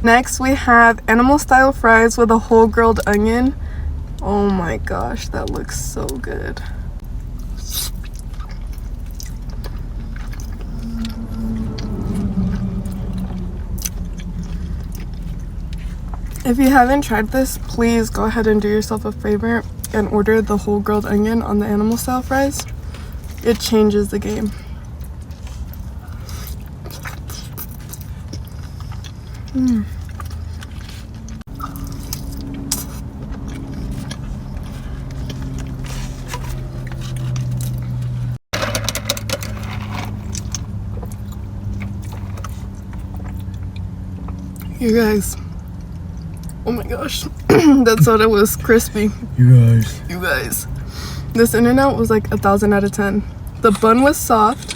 Next we have animal style fries with a whole grilled onion. Oh my gosh, that looks so good. If you haven't tried this, please go ahead and do yourself a favor and order the whole grilled onion on the animal style fries. It changes the game. You guys, oh my gosh, that soda was crispy. You guys, this In-N-Out was like 1,000 out of 10. The bun was soft.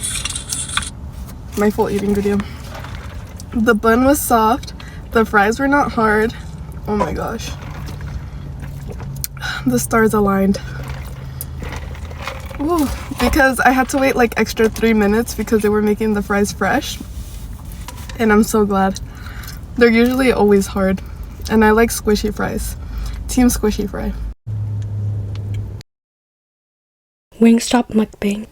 My full eating video. The bun was soft. The fries were not hard. Oh my gosh, the stars aligned. Ooh, because I had to wait like extra 3 minutes because they were making the fries fresh, and I'm so glad. They're usually always hard, and I like squishy fries. Team squishy fry. Wingstop mukbang.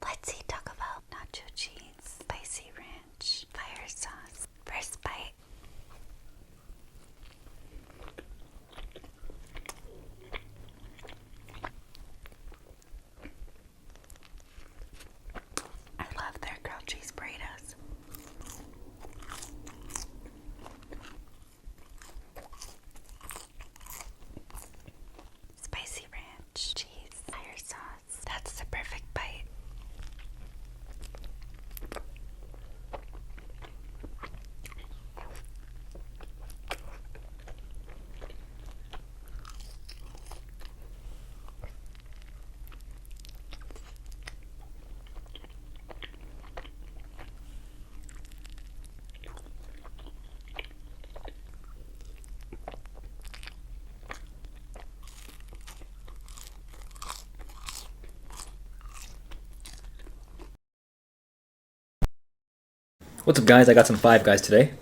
Let's eat Taco Bell. Nacho cheese, spicy ranch, fire sauce. First bite. I love their grilled cheese burritos. Spicy ranch, cheese, fire sauce. That's the perfect bite. What's up guys, I got some Five Guys today.